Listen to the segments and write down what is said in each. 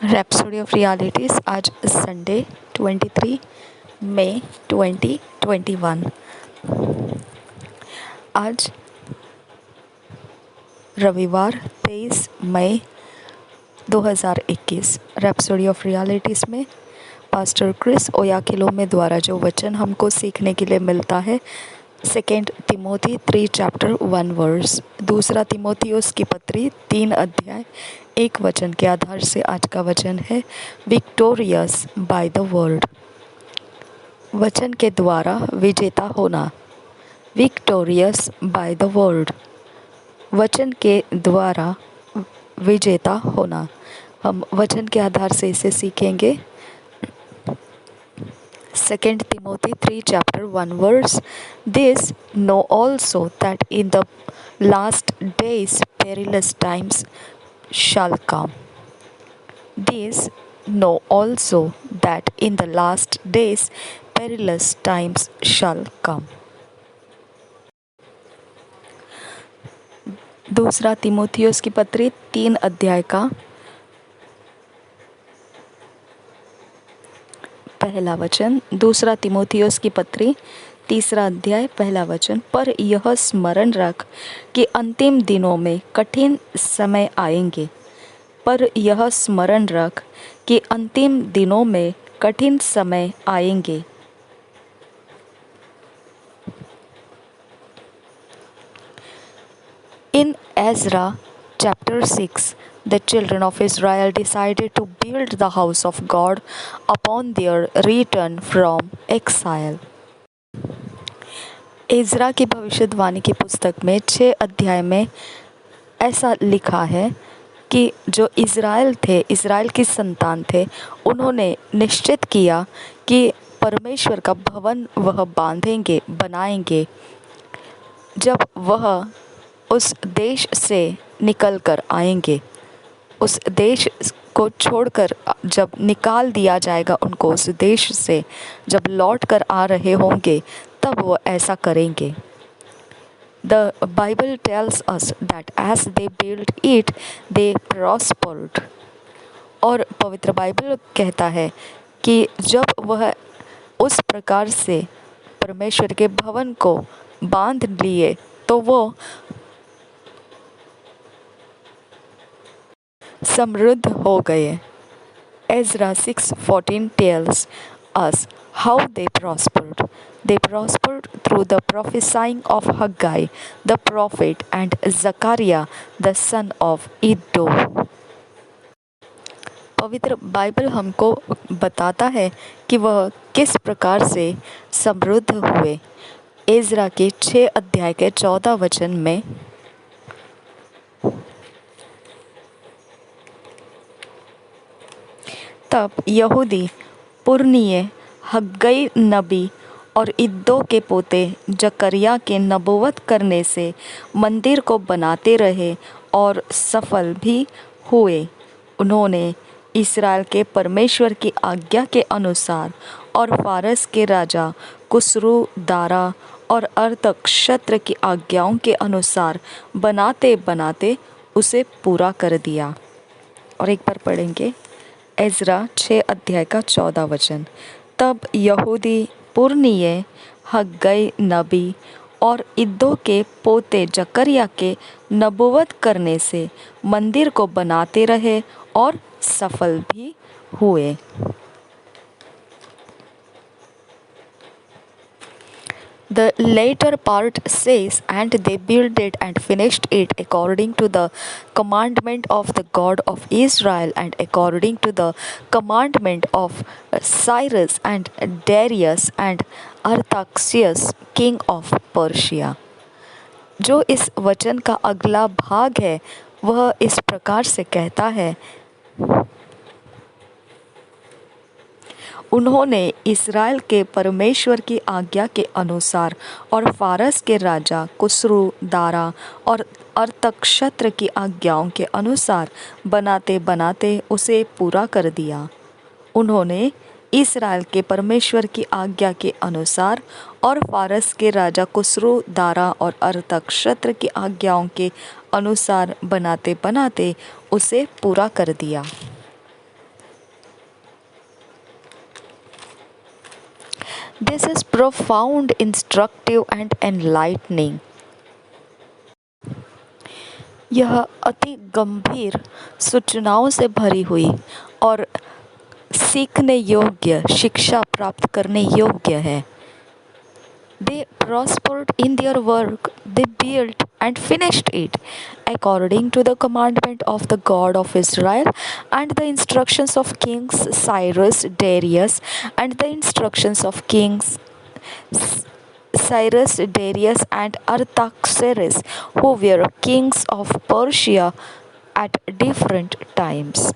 Rhapsody of realities आज Sunday 23 मई 2021। आज रविवार 23 मई 2021। रैप्सोडी ऑफ रियलिटीज़ में पास्टर क्रिस ओयाखिलोमे द्वारा जो वचन हमको सीखने के लिए मिलता है, 2 तिमोथी 3 चैप्टर 1 वर्स। दूसरा तिमोथियुस की पत्री 3 अध्याय 1 वचन के आधार से आज का वचन है विक्टोरियस बाय द वर्ड। वचन के द्वारा विजेता होना। विक्टोरियस बाय द वर्ड, वचन के द्वारा विजेता होना। हम वचन के आधार से इसे सीखेंगे। 2 Timothy 3 chapter 1 verse. This know also that in the last days perilous times shall come. This know also that in the last days perilous times shall come. दूसरा तिमोथियुस की पत्री 3 अध्याय का पहला वचन। दूसरा तिमोथियुस की पत्री 3 अध्याय पहला वचन। पर यह स्मरण रख कि अंतिम दिनों में कठिन समय आएंगे। पर यह स्मरण रख कि अंतिम दिनों में कठिन समय आएंगे। In Ezra chapter 6, the children of Israel decided to build the house of God upon their return from exile. Ezra की भविष्यवाणी की पुस्तक में 6 अध्याय में ऐसा लिखा है कि जो इज़राइल की संतान थे, उन्होंने निश्चित किया कि परमेश्वर का भवन वह बनाएंगे जब वह उस देश से निकल कर आएंगे। उस देश को छोड़कर जब निकाल दिया जाएगा उनको, उस देश से जब लौट कर आ रहे होंगे, तब वो ऐसा करेंगे। The Bible tells us that as they built it, they prospered. और पवित्र बाइबल कहता है कि जब वह उस प्रकार से परमेश्वर के भवन को बांध लिए तो वो समृद्ध हो गए। Ezra 6:14 tells us how they prospered. They prospered through the prophesying of Haggai the prophet and Zechariah the son of Iddo. पवित्र बाइबल हमको बताता है कि वह किस प्रकार से समृद्ध हुए। एज़रा के 6 अध्याय के 14 वचन में तब यहूदी पुरनिये हग्गई नबी और इद्दो के पोते जकरिया के नबूवत करने से मंदिर को बनाते रहे और सफल भी हुए। उन्होंने इस्राएल के परमेश्वर की आज्ञा के अनुसार और फारस के राजा कुस्रू दारा और अर्थक्षेत्र की आज्ञाओं के अनुसार बनाते बनाते उसे पूरा कर दिया। और एक बार पढ़ेंगे एज़रा 6 अध्याय का 14 वचन। तब यहूदी पुरनिये हग्गई नबी और इद्दो के पोते जकरिया के नबूवत करने से मंदिर को बनाते रहे और सफल भी हुए। The later part says, and they built it and finished it according to the commandment of the God of Israel and according to the commandment of Cyrus and Darius and Artaxerxes king of Persia. जो इस वचन का अगला भाग है वह इस प्रकार से कहता है, उन्होंने इस्राएल के परमेश्वर की आज्ञा के अनुसार और फारस के राजा कुस्रू दारा और अर्थक्षेत्र की आज्ञाओं के अनुसार बनाते बनाते उसे पूरा कर दिया। उन्होंने इस्राएल के परमेश्वर की आज्ञा के अनुसार और फारस के राजा कुस्रू दारा और अर्थक्षेत्र की आज्ञाओं के अनुसार बनाते बनाते उसे पूरा कर दिया। This is profound, instructive and enlightening. यह अति गंभीर सूचनाओं से भरी हुई और सीखने योग्य, शिक्षा प्राप्त करने योग्य है। They prospered in their work, they built and finished it according to the commandment of the God of Israel and the instructions of kings Cyrus, Darius, and the instructions of kings Cyrus, Darius, and Artaxerxes, who were kings of Persia at different times.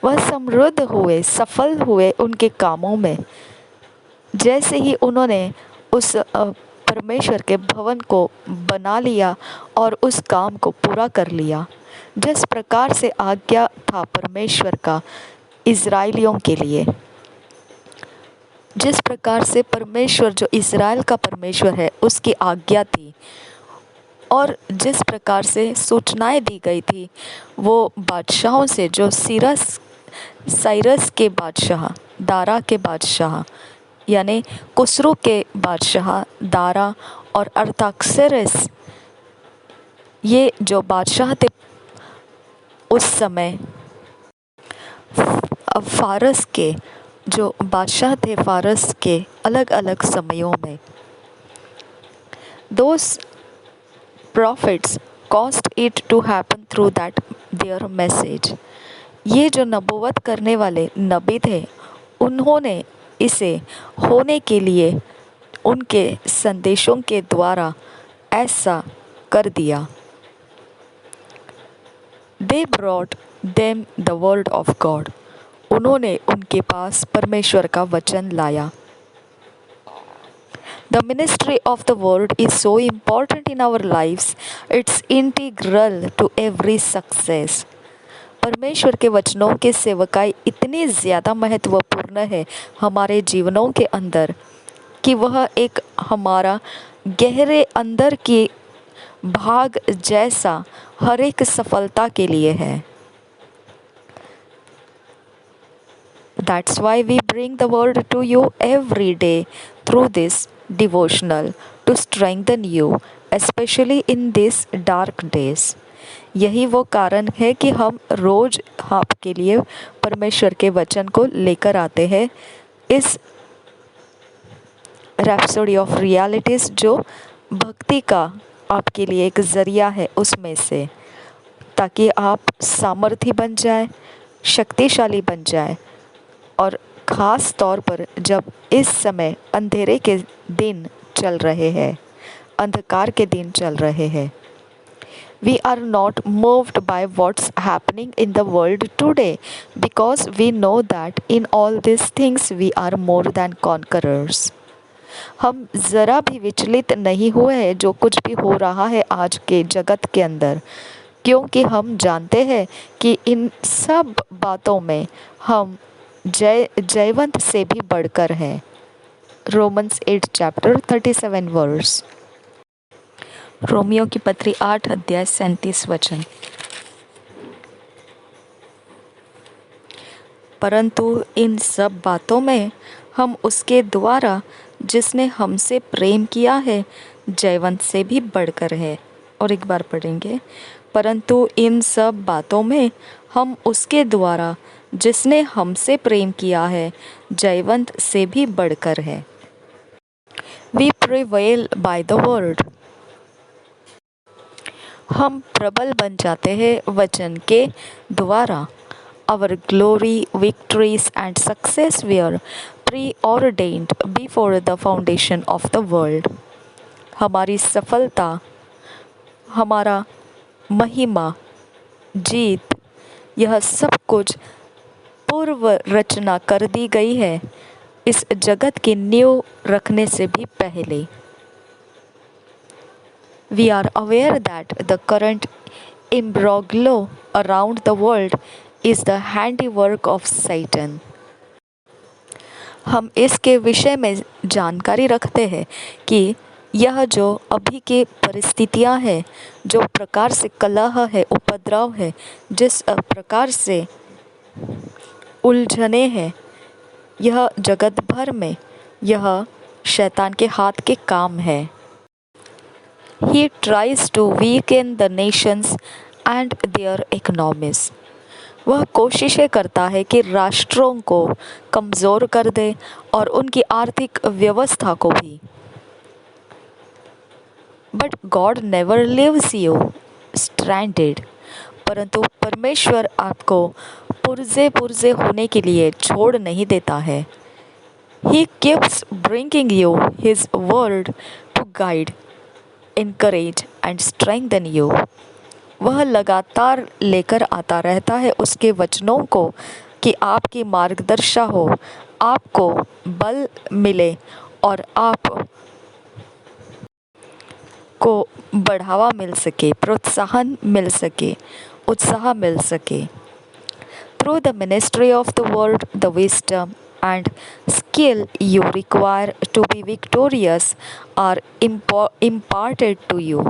वह समृद्ध हुए, सफल हुए उनके कामों में, जैसे ही उन्होंने उस परमेश्वर के भवन को बना लिया और उस काम को पूरा कर लिया, जिस प्रकार से आज्ञा था परमेश्वर का इज़राइलियों के लिए, जिस प्रकार से परमेश्वर जो इज़राइल का परमेश्वर है उसकी आज्ञा थी और जिस प्रकार से सूचनाएं दी गई थी वो बादशाहों से, जो साइरस के बादशाह, दारा के बादशाह यानी कुसरू के बादशाह दारा और अरताक्सरस, ये जो बादशाह थे उस समय, फारस के जो बादशाह थे फारस के अलग अलग समयों में, those prophets caused it to happen through that their message. ये जो नबूवत करने वाले नबी थे उन्होंने इसे होने के लिए उनके संदेशों के द्वारा ऐसा कर दिया। They brought them the word of God. उन्होंने उनके पास परमेश्वर का वचन लाया। The ministry of the word is so important in our lives. It's integral to every success. परमेश्वर के वचनों के सेवकाई इतनी ज़्यादा महत्वपूर्ण है हमारे जीवनों के अंदर कि वह एक हमारा गहरे अंदर की भाग जैसा हर एक सफलता के लिए है। That's why we bring the word to you every day through this devotional to strengthen you, especially in these dark days. यही वो कारण है कि हम रोज आपके लिए परमेश्वर के वचन को लेकर आते हैं, इस रैप्सोडी ऑफ रियलिटीज़ जो भक्ति का आपके लिए एक ज़रिया है उसमें से, ताकि आप सामर्थी बन जाए, शक्तिशाली बन जाए। और ख़ास तौर पर जब इस समय अंधेरे के दिन चल रहे हैं, अंधकार के दिन चल रहे हैं। We are not moved by what's happening in the world today because we know that in all these things we are more than conquerors. हम ज़रा भी विचलित नहीं हुए हैं जो कुछ भी हो रहा है आज के जगत के अंदर, क्योंकि हम जानते हैं कि इन सब बातों में हम जयवंत से भी बढ़कर हैं। Romans 8 chapter 37 verse. रोमियो की पत्री 8 अध्याय 37 वचन। परंतु इन सब बातों में हम उसके द्वारा जिसने हमसे प्रेम किया है जयवंत से भी बढ़कर है। और एक बार पढ़ेंगे, परंतु इन सब बातों में हम उसके द्वारा जिसने हमसे प्रेम किया है जयवंत से भी बढ़कर है। We prevail by the word. हम प्रबल बन जाते हैं वचन के द्वारा। Our glory, victories and success were preordained before the foundation of the world. हमारी सफलता, हमारा महिमा, जीत, यह सब कुछ पूर्व रचना कर दी गई है इस जगत की नींव रखने से भी पहले। We are aware that the current imbroglio around the world is the handiwork of Satan. हम इसके विषय में जानकारी रखते हैं कि यह जो अभी की परिस्थितियां हैं, जो प्रकार से कलह है, उपद्रव है, जिस प्रकार से उलझने हैं यह जगत भर में, यह शैतान के हाथ के काम है। He tries to weaken the nations and their economies. वह कोशिशें करता है कि राष्ट्रों को कमज़ोर कर दे और उनकी आर्थिक व्यवस्था को भी। But God never leaves you stranded. परंतु परमेश्वर आपको पुर्जे पुर्जे होने के लिए छोड़ नहीं देता है। He keeps bringing you His word to guide, encourage and strengthen you. वह लगातार लेकर आता रहता है उसके वचनों को कि आपकी मार्गदर्शा हो, आपको बल मिले और आप को बढ़ावा मिल सके, प्रोत्साहन मिल सके, उत्साह मिल सके। Through the ministry of the word, the wisdom and skill you require to be victorious are imparted to you.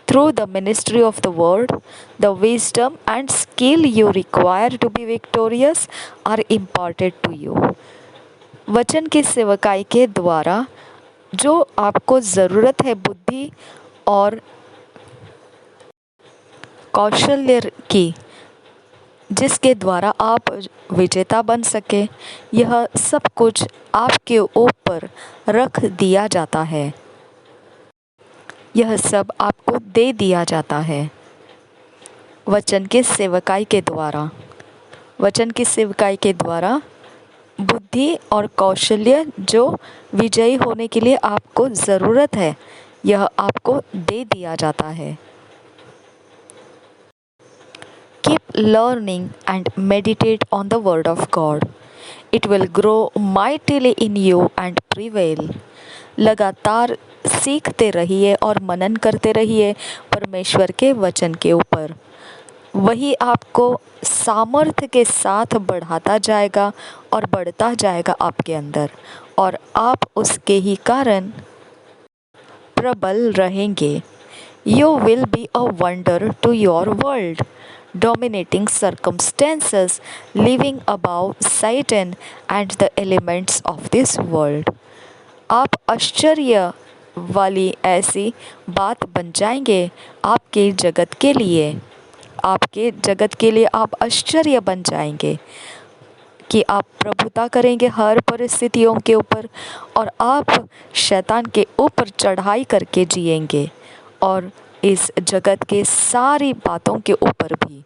Through the ministry of the word, the wisdom and skill you require to be victorious are imparted to you. वचन की सेवकाई के द्वारा जो आपको ज़रूरत है बुद्धि और कौशल्य की, जिसके द्वारा आप विजेता बन सके, यह सब कुछ आपके ऊपर रख दिया जाता है। यह सब आपको दे दिया जाता है वचन की सेवकाई के द्वारा। वचन की सेवकाई के द्वारा बुद्धि और कौशल्य जो विजयी होने के लिए आपको ज़रूरत है, यह आपको दे दिया जाता है। Keep learning and meditate on the word of God. It will grow mightily in you and prevail. लगातार सीखते रहिए और मनन करते रहिए परमेश्वर के वचन के ऊपर। वही आपको सामर्थ्य के साथ बढ़ाता जाएगा और बढ़ता जाएगा आपके अंदर, और आप उसके ही कारण प्रबल रहेंगे। You will be a wonder to your world, dominating circumstances, living above Satan and the elements of this world. आप आश्चर्य वाली ऐसी बात बन जाएंगे आपके जगत के लिए। आपके जगत के लिए आप आश्चर्य बन जाएंगे कि आप प्रभुता करेंगे हर परिस्थितियों के ऊपर, और आप शैतान के ऊपर चढ़ाई करके जिएंगे और इस जगत के सारी बातों के ऊपर भी।